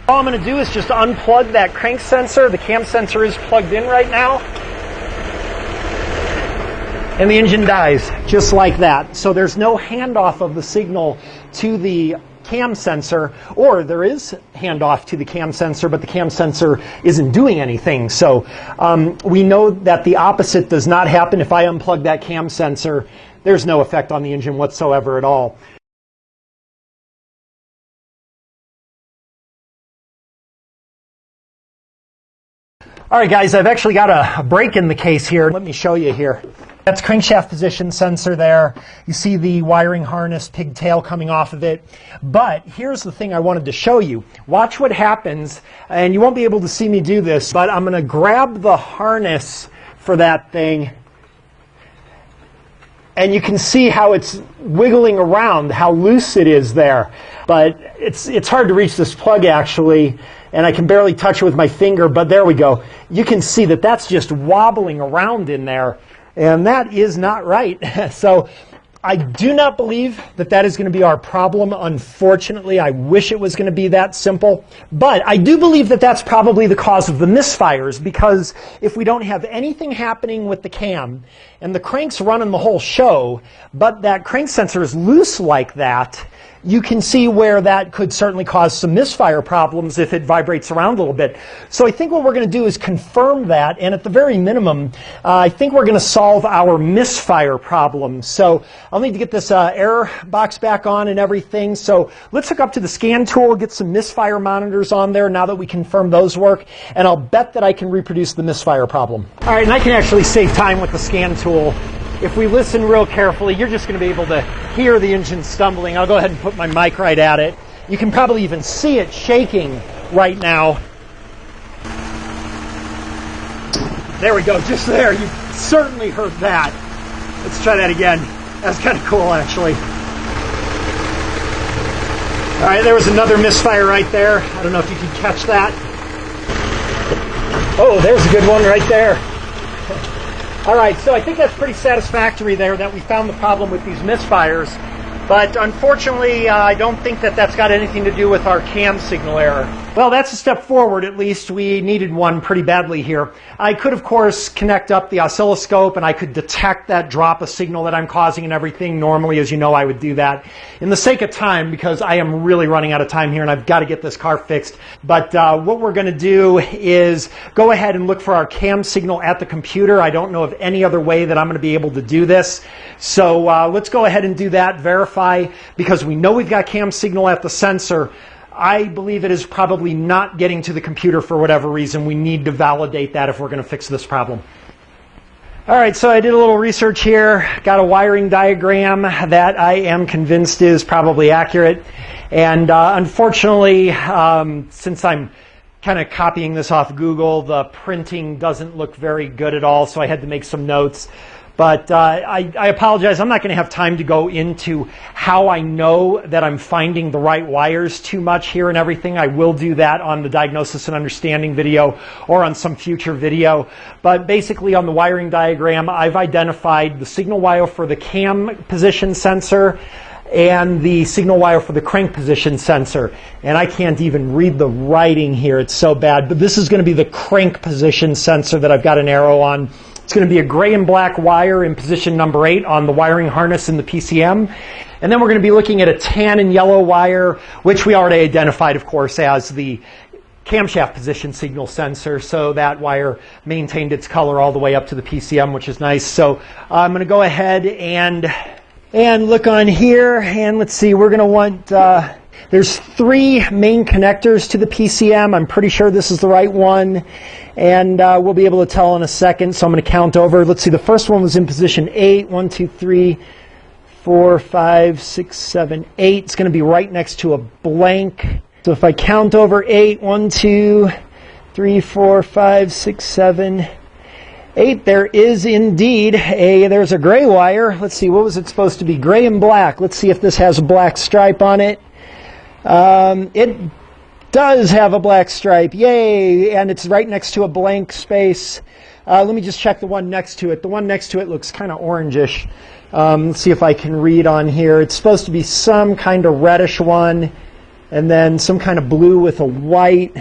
All I'm going to do is just unplug that crank sensor. The cam sensor is plugged in right now. And the engine dies just like that. So there's no handoff of the signal to the cam sensor, or there is handoff to the cam sensor, but the cam sensor isn't doing anything. So we know that the opposite does not happen. If I unplug that cam sensor, there's no effect on the engine whatsoever at all. All right, guys, I've actually got a break in the case here. Let me show you here. That's crankshaft position sensor there. You see the wiring harness pigtail coming off of it. But here's the thing I wanted to show you. Watch what happens, and you won't be able to see me do this, but I'm going to grab the harness for that thing, and you can see how it's wiggling around, how loose it is there. But it's hard to reach this plug, actually, and I can barely touch it with my finger, but there we go. You can see that that's just wobbling around in there. And that is not right. So I do not believe that that is going to be our problem. Unfortunately, I wish it was going to be that simple. But I do believe that that's probably the cause of the misfires, because if we don't have anything happening with the cam and the crank's running the whole show, but that crank sensor is loose like that, you can see where that could certainly cause some misfire problems if it vibrates around a little bit. So I think what we're going to do is confirm that, and at the very minimum, I think we're going to solve our misfire problem. So I'll need to get this error box back on and everything. So let's hook up to the scan tool, get some misfire monitors on there now that we confirm those work, and I'll bet that I can reproduce the misfire problem. All right, and I can actually save time with the scan tool. If we listen real carefully, you're just going to be able to hear the engine stumbling. I'll go ahead and put my mic right at it. You can probably even see it shaking right now. There we go, just there. You certainly heard that. Let's try that again. That's kind of cool, actually. All right, there was another misfire right there. I don't know if you can catch that. Oh, there's a good one right there. All right, so I think that's pretty satisfactory there that we found the problem with these misfires. But unfortunately, I don't think that that's got anything to do with our cam signal error. Well, that's a step forward, at least. We needed one pretty badly here. I could, of course, connect up the oscilloscope, and I could detect that drop of signal that I'm causing and everything. Normally, as you know, I would do that. In the sake of time, because I am really running out of time here, and I've got to get this car fixed. But what we're going to do is go ahead and look for our cam signal at the computer. I don't know of any other way that I'm going to be able to do this. So let's go ahead and do that, verify, because we know we've got cam signal at the sensor. I believe it is probably not getting to the computer for whatever reason. We need to validate that if we're going to fix this problem. All right, so I did a little research here, got a wiring diagram that I am convinced is probably accurate. And unfortunately, since I'm kind of copying this off Google, the printing doesn't look very good at all, so I had to make some notes. But I apologize. I'm not going to have time to go into how I know that I'm finding the right wires too much here and everything. I will do that on the diagnosis and understanding video or on some future video. But basically on the wiring diagram, I've identified the signal wire for the cam position sensor and the signal wire for the crank position sensor. And I can't even read the writing here. It's so bad. But this is going to be the crank position sensor that I've got an arrow on. It's going to be a gray and black wire in position number 8 on the wiring harness in the PCM. And then we're going to be looking at a tan and yellow wire, which we already identified, of course, as the camshaft position signal sensor. So that wire maintained its color all the way up to the PCM, which is nice. So I'm going to go ahead and look on here. And let's see, we're going to want... there's 3 main connectors to the PCM. I'm pretty sure this is the right one. And we'll be able to tell in a second. So I'm going to count over. Let's see, the first one was in position 8. 1, 2, 3, 4, 5, 6, 7, 8. It's going to be right next to a blank. So if I count over 8, 1, 2, 3, 4, 5, 6, 7, 8, there is indeed there's a gray wire. Let's see, what was it supposed to be? Gray and black. Let's see if this has a black stripe on it. It does have a black stripe. Yay! And it's right next to a blank space. Let me just check the one next to it. The one next to it looks kind of orangish. Let's see if I can read on here. It's supposed to be some kind of reddish one. and then some kind of blue with a white.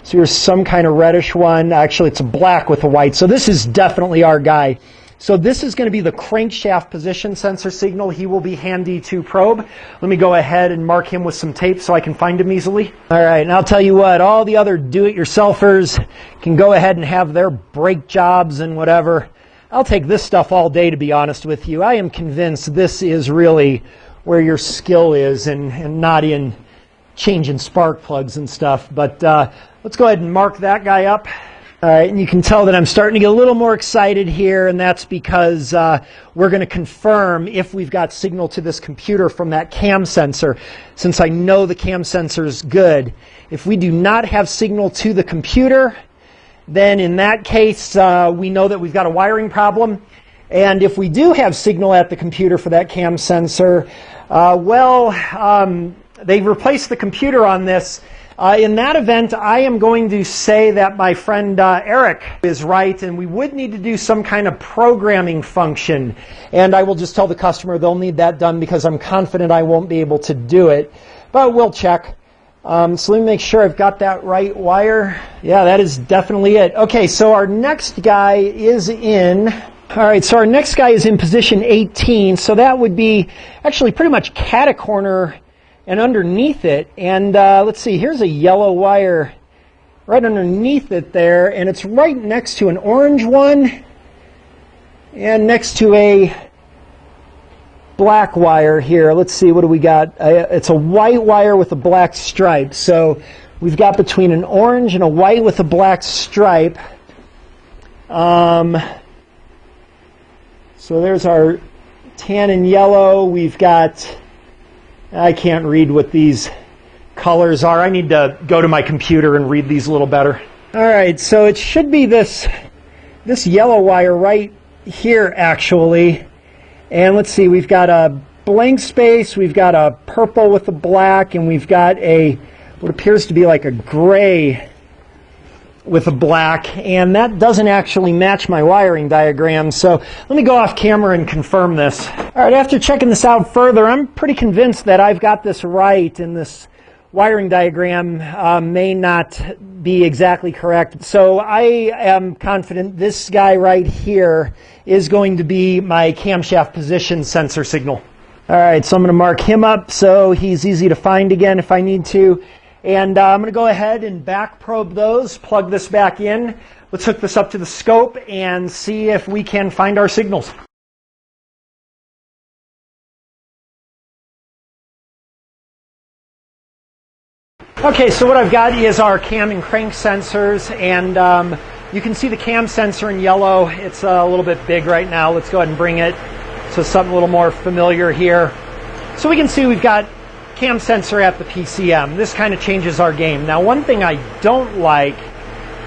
So here's some kind of reddish one. Actually, it's a black with a white. So this is definitely our guy. So this is going to be the crankshaft position sensor signal. He will be handy to probe. Let me go ahead and mark him with some tape so I can find him easily. All right, and I'll tell you what, all the other do-it-yourselfers can go ahead and have their brake jobs and whatever. I'll take this stuff all day, to be honest with you. I am convinced this is really where your skill is, and not in changing spark plugs and stuff. But let's go ahead and mark that guy up. All right, and you can tell that I'm starting to get a little more excited here, and that's because we're going to confirm if we've got signal to this computer from that cam sensor, since I know the cam sensor is good. If we do not have signal to the computer, then in that case, we know that we've got a wiring problem. And if we do have signal at the computer for that cam sensor, they've replaced the computer on this. In that event, I am going to say that my friend Eric is right, and we would need to do some kind of programming function. And I will just tell the customer they'll need that done because I'm confident I won't be able to do it. But we'll check. So let me make sure I've got that right wire. Yeah, that is definitely it. Okay, so our next guy is in... All right, so our next guy is in position 18. So that would be actually pretty much catacorner and underneath it, and let's see, here's a yellow wire right underneath it there, and it's right next to an orange one and next to a black wire here. Let's see, what do we got? It's a white wire with a black stripe. So we've got between an orange and a white with a black stripe. So there's our tan and yellow. We've got... I can't read what these colors are. I need to go to my computer and read these a little better. All right, so it should be this yellow wire right here, actually. And let's see, we've got a blank space, we've got a purple with a black, and we've got what appears to be like a gray with a black, and that doesn't actually match my wiring diagram. So let me go off camera and confirm this. All right, after checking this out further, I'm pretty convinced that I've got this right, and this wiring diagram may not be exactly correct. So I am confident this guy right here is going to be my camshaft position sensor signal. All right, so I'm going to mark him up so he's easy to find again if I need to. And I'm going to go ahead and back probe those, plug this back in. Let's hook this up to the scope and see if we can find our signals. Okay, so what I've got is our cam and crank sensors, and you can see the cam sensor in yellow. It's a little bit big right now. Let's go ahead and bring it so something a little more familiar here. So we can see we've got cam sensor at the PCM. This kind of changes our game. Now, one thing I don't like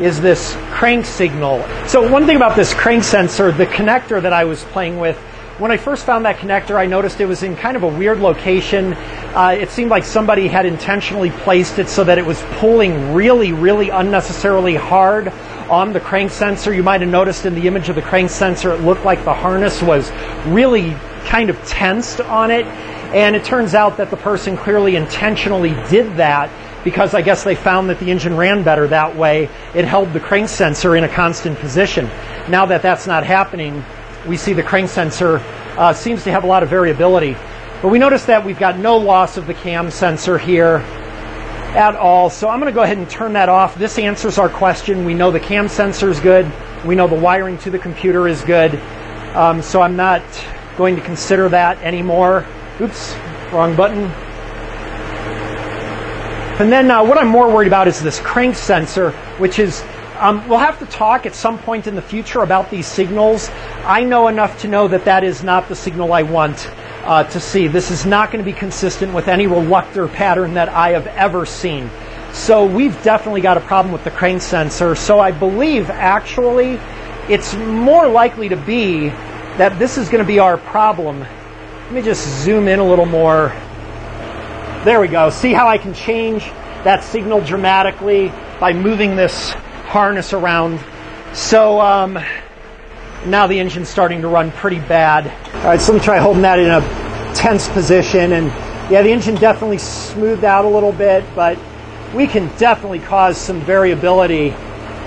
is this crank signal. So one thing about this crank sensor, the connector that I was playing with, when I first found that connector, I noticed it was in kind of a weird location. It seemed like somebody had intentionally placed it so that it was pulling really, really unnecessarily hard on the crank sensor. You might have noticed in the image of the crank sensor, it looked like the harness was really kind of tensed on it. And it turns out that the person clearly intentionally did that because I guess they found that the engine ran better that way. It held the crank sensor in a constant position. Now that that's not happening, we see the crank sensor seems to have a lot of variability. But we notice that we've got no loss of the cam sensor here at all. So I'm going to go ahead and turn that off. This answers our question. We know the cam sensor is good. We know the wiring to the computer is good. So I'm not going to consider that anymore. Oops, wrong button. And then what I'm more worried about is this crank sensor, which is, we'll have to talk at some point in the future about these signals. I know enough to know that that is not the signal I want to see. This is not going to be consistent with any reluctor pattern that I have ever seen. So we've definitely got a problem with the crank sensor. So I believe actually it's more likely to be that this is going to be our problem. Let me just zoom in a little more. There we go. See how I can change that signal dramatically by moving this harness around. So now the engine's starting to run pretty bad. All right, so let me try holding that in a tense position. And Yeah, the engine definitely smoothed out a little bit, but we can definitely cause some variability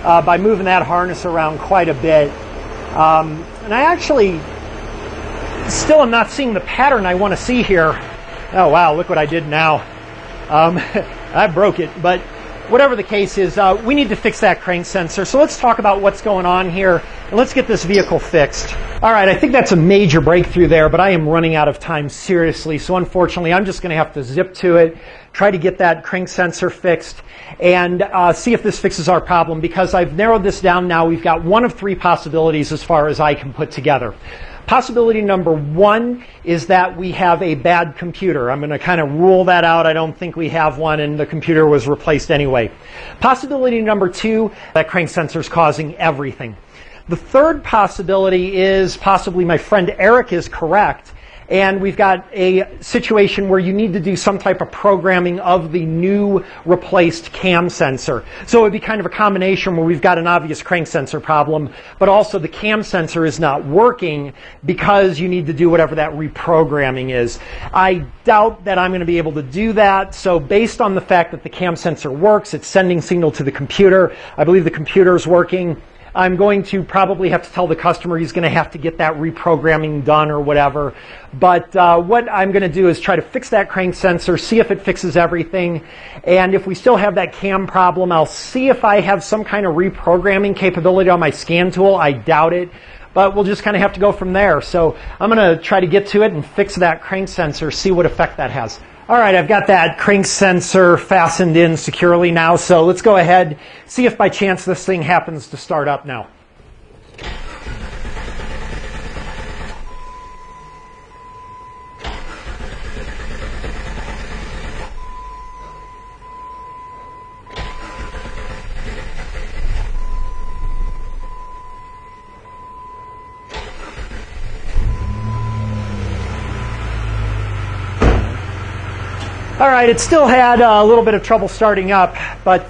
by moving that harness around quite a bit. And I actually still am not seeing the pattern I want to see here. Oh wow, look what I did now. I broke it, but whatever the case is, we need to fix that crank sensor. So let's talk about what's going on here, and let's get this vehicle fixed. All right, I think that's a major breakthrough there, but I am running out of time seriously. So unfortunately, I'm just going to have to zip to it, try to get that crank sensor fixed, and see if this fixes our problem, because I've narrowed this down now. We've got one of three possibilities as far as I can put together. Possibility number one is that we have a bad computer. I'm going to kind of rule that out. I don't think we have one, and the computer was replaced anyway. Possibility number two, that crank sensor is causing everything. The third possibility is possibly my friend Eric is correct, and we've got a situation where you need to do some type of programming of the new replaced cam sensor. So it would be kind of a combination where we've got an obvious crank sensor problem, but also the cam sensor is not working because you need to do whatever that reprogramming is. I doubt that I'm going to be able to do that. So based on the fact that the cam sensor works, it's sending signal to the computer. I believe the computer is working. I'm going to probably have to tell the customer he's going to have to get that reprogramming done or whatever. But what I'm going to do is try to fix that crank sensor, see if it fixes everything. And if we still have that cam problem, I'll see if I have some kind of reprogramming capability on my scan tool. I doubt it. But we'll just kind of have to go from there. So I'm going to try to get to it and fix that crank sensor, see what effect that has. All right, I've got that crank sensor fastened in securely now, so let's go ahead, see if by chance this thing happens to start up now. All right, it still had a little bit of trouble starting up, but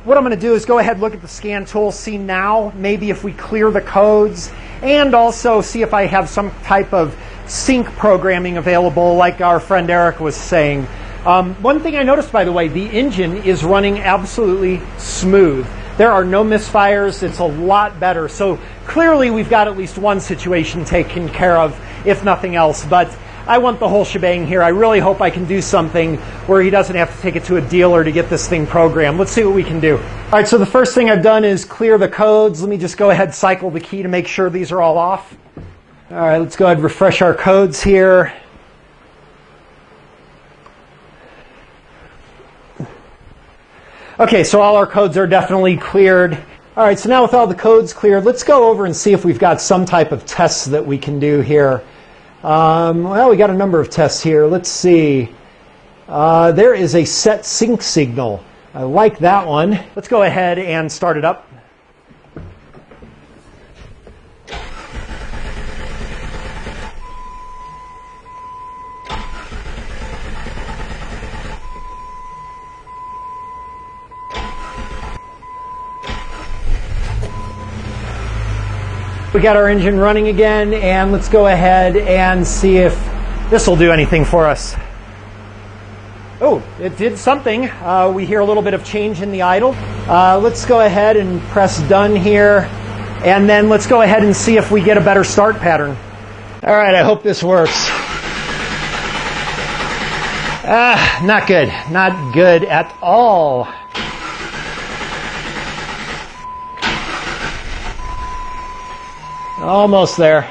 what I'm going to do is go ahead and look at the scan tool, see now maybe if we clear the codes, and also see if I have some type of sync programming available like our friend Eric was saying. One thing I noticed, by the way, the engine is running absolutely smooth. There are no misfires. It's a lot better. So clearly we've got at least one situation taken care of, if nothing else. But I want the whole shebang here. I really hope I can do something where he doesn't have to take it to a dealer to get this thing programmed. Let's see what we can do. All right, so the first thing I've done is clear the codes. Let me just go ahead and cycle the key to make sure these are all off. All right, let's go ahead and refresh our codes here. Okay, so all our codes are definitely cleared. All right, so now with all the codes cleared, let's go over and see if we've got some type of tests that we can do here. Well, we got a number of tests here. Let's see. There is a set sync signal. I like that one. Let's go ahead and start it up. We got our engine running again, and let's go ahead and see if this will do anything for us. Oh, it did something. We hear a little bit of change in the idle. Let's go ahead and press done here, and then let's go ahead and see if we get a better start pattern. All right, I hope this works. Not good. Not good at all. Almost there.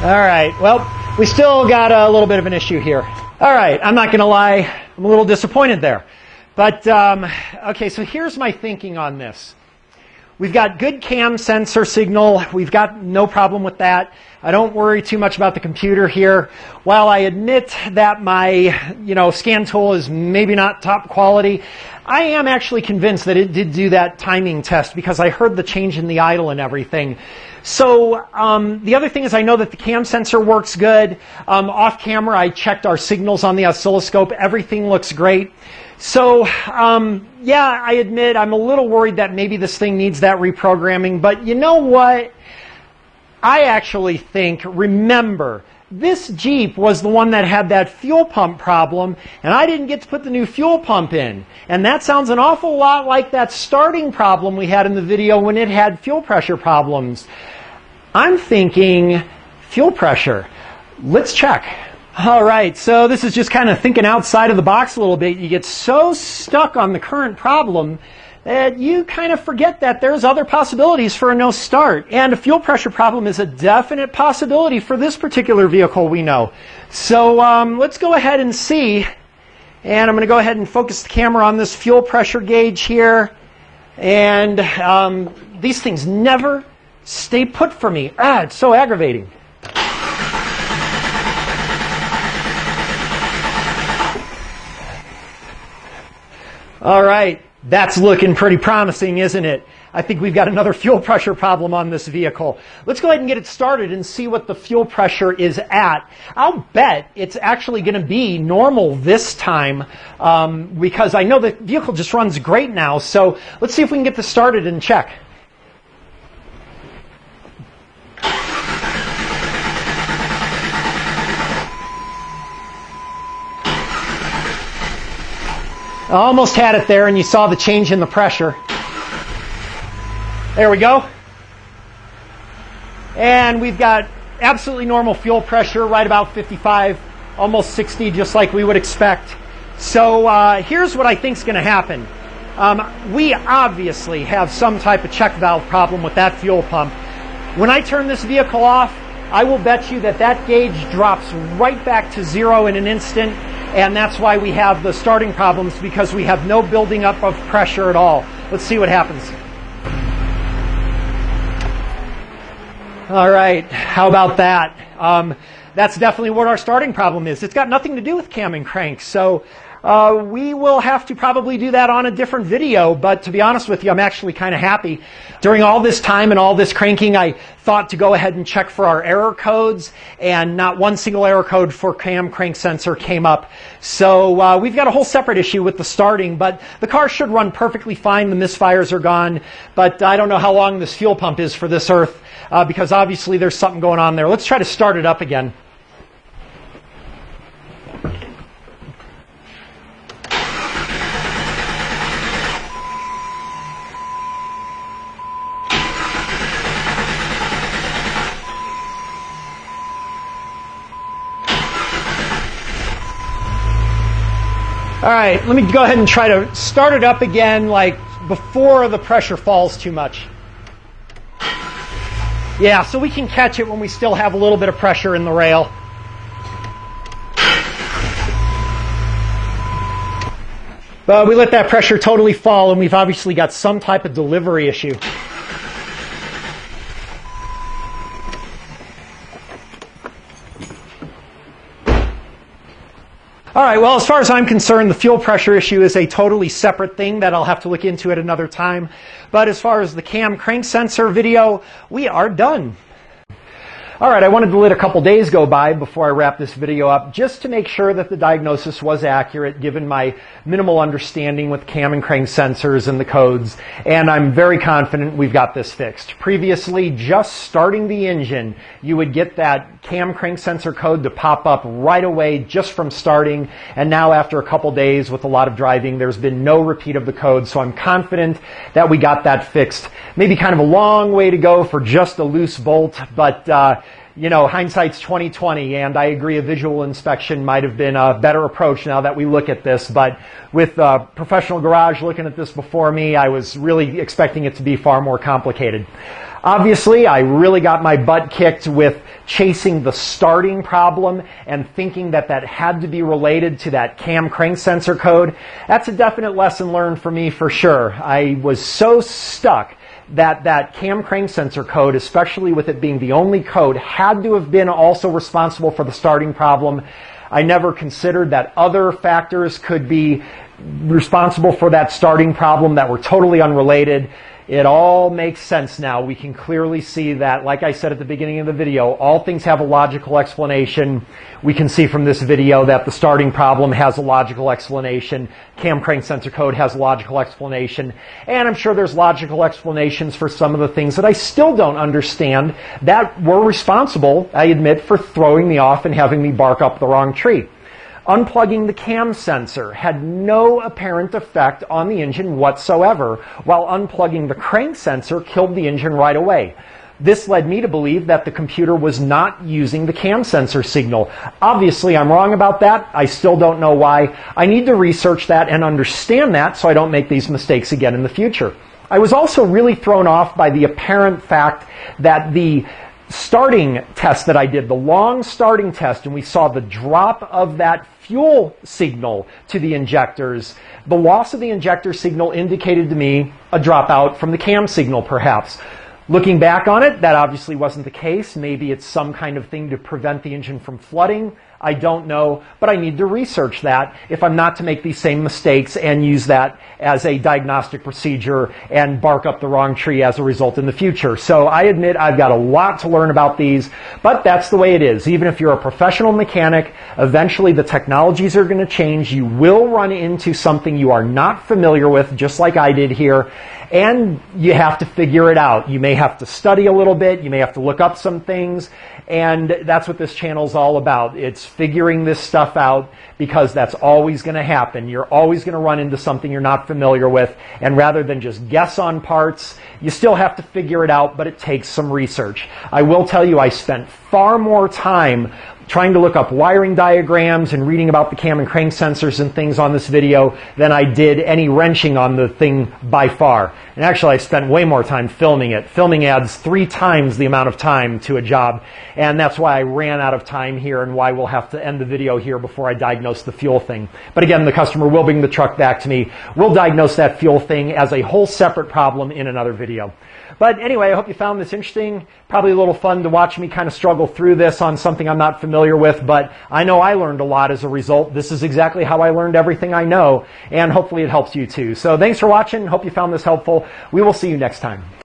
All right, well, we still got a little bit of an issue here. All right, I'm not going to lie, I'm a little disappointed there. But, okay, so here's my thinking on this. We've got good cam sensor signal. We've got no problem with that. I don't worry too much about the computer here. While I admit that my, scan tool is maybe not top quality, I am actually convinced that it did do that timing test because I heard the change in the idle and everything. So the other thing is I know that the cam sensor works good. Off camera, I checked our signals on the oscilloscope. Everything looks great. So, yeah, I admit I'm a little worried that maybe this thing needs that reprogramming. But you know what? I actually think, remember, this Jeep was the one that had that fuel pump problem, and I didn't get to put the new fuel pump in. And that sounds an awful lot like that starting problem we had in the video when it had fuel pressure problems. I'm thinking fuel pressure. Let's check. All right, so this is just kind of thinking outside of the box a little bit. You get so stuck on the current problem that you kind of forget that there's other possibilities for a no start. And a fuel pressure problem is a definite possibility for this particular vehicle, we know. So let's go ahead and see. And I'm going to go ahead and focus the camera on this fuel pressure gauge here. And these things never stay put for me. It's so aggravating. All right, that's looking pretty promising, isn't it? I think we've got another fuel pressure problem on this vehicle. Let's go ahead and get it started and see what the fuel pressure is at. I'll bet it's actually going to be normal this time because I know the vehicle just runs great now. So let's see if we can get this started and check. I almost had it there, and you saw the change in the pressure. There we go. And we've got absolutely normal fuel pressure, right about 55, almost 60, just like we would expect. So here's what I think is going to happen. We obviously have some type of check valve problem with that fuel pump. When I turn this vehicle off, I will bet you that that gauge drops right back to zero in an instant. And that's why we have the starting problems, because we have no building up of pressure at all. Let's see what happens. All right, how about that? That's definitely what our starting problem is. It's got nothing to do with cam and crank. So we will have to probably do that on a different video. But to be honest with you, I'm actually kind of happy. During all this time and all this cranking, I thought to go ahead and check for our error codes, and not one single error code for cam crank sensor came up. So we've got a whole separate issue with the starting, but the car should run perfectly fine. The misfires are gone, but I don't know how long this fuel pump is for this earth because obviously there's something going on there. Let's try to start it up again. All right, let me go ahead and try to start it up again, like before the pressure falls too much. Yeah, so we can catch it when we still have a little bit of pressure in the rail. But we let that pressure totally fall, and we've obviously got some type of delivery issue. All right, well, as far as I'm concerned, the fuel pressure issue is a totally separate thing that I'll have to look into at another time. But as far as the cam crank sensor video, we are done. All right, I wanted to let a couple days go by before I wrap this video up, just to make sure that the diagnosis was accurate, given my minimal understanding with cam and crank sensors and the codes. And I'm very confident we've got this fixed. Previously, just starting the engine, you would get that cam crank sensor code to pop up right away just from starting. And now after a couple days with a lot of driving, there's been no repeat of the code. So I'm confident that we got that fixed. Maybe kind of a long way to go for just a loose bolt, but you know, hindsight's 20/20, and I agree a visual inspection might have been a better approach now that we look at this. But with Professional Garage looking at this before me, I was really expecting it to be far more complicated. Obviously, I really got my butt kicked with chasing the starting problem and thinking that that had to be related to that cam crank sensor code. That's a definite lesson learned for me for sure. I was so stuck that cam crank sensor code, especially with it being the only code, had to have been also responsible for the starting problem. I never considered that other factors could be responsible for that starting problem that were totally unrelated. It all makes sense now. We can clearly see that, like I said at the beginning of the video, all things have a logical explanation. We can see from this video that the starting problem has a logical explanation. Cam crank sensor code has a logical explanation. And I'm sure there's logical explanations for some of the things that I still don't understand that were responsible, I admit, for throwing me off and having me bark up the wrong tree. Unplugging the cam sensor had no apparent effect on the engine whatsoever, while unplugging the crank sensor killed the engine right away. This led me to believe that the computer was not using the cam sensor signal. Obviously, I'm wrong about that. I still don't know why. I need to research that and understand that so I don't make these mistakes again in the future. I was also really thrown off by the apparent fact that the starting test that I did, the long starting test, and we saw the drop of that fuel signal to the injectors, the loss of the injector signal indicated to me a dropout from the cam signal, perhaps. Looking back on it, that obviously wasn't the case. Maybe it's some kind of thing to prevent the engine from flooding. I don't know, but I need to research that if I'm not to make these same mistakes and use that as a diagnostic procedure and bark up the wrong tree as a result in the future. So I admit I've got a lot to learn about these, but that's the way it is. Even if you're a professional mechanic, eventually the technologies are going to change. You will run into something you are not familiar with, just like I did here, and you have to figure it out. You may have to study a little bit. You may have to look up some things. And that's what this channel is all about. It's figuring this stuff out because that's always going to happen. You're always going to run into something you're not familiar with. And rather than just guess on parts, you still have to figure it out, but it takes some research. I will tell you, I spent far more time trying to look up wiring diagrams and reading about the cam and crank sensors and things on this video than I did any wrenching on the thing by far. And actually, I spent way more time filming it. Filming adds 3 times the amount of time to a job, and that's why I ran out of time here and why we'll have to end the video here before I diagnose the fuel thing. But again, the customer will bring the truck back to me. We'll diagnose that fuel thing as a whole separate problem in another video. But anyway, I hope you found this interesting. Probably a little fun to watch me kind of struggle through this on something I'm not familiar with, but I know I learned a lot as a result. This is exactly how I learned everything I know, and hopefully it helps you too. So thanks for watching. Hope you found this helpful. We will see you next time.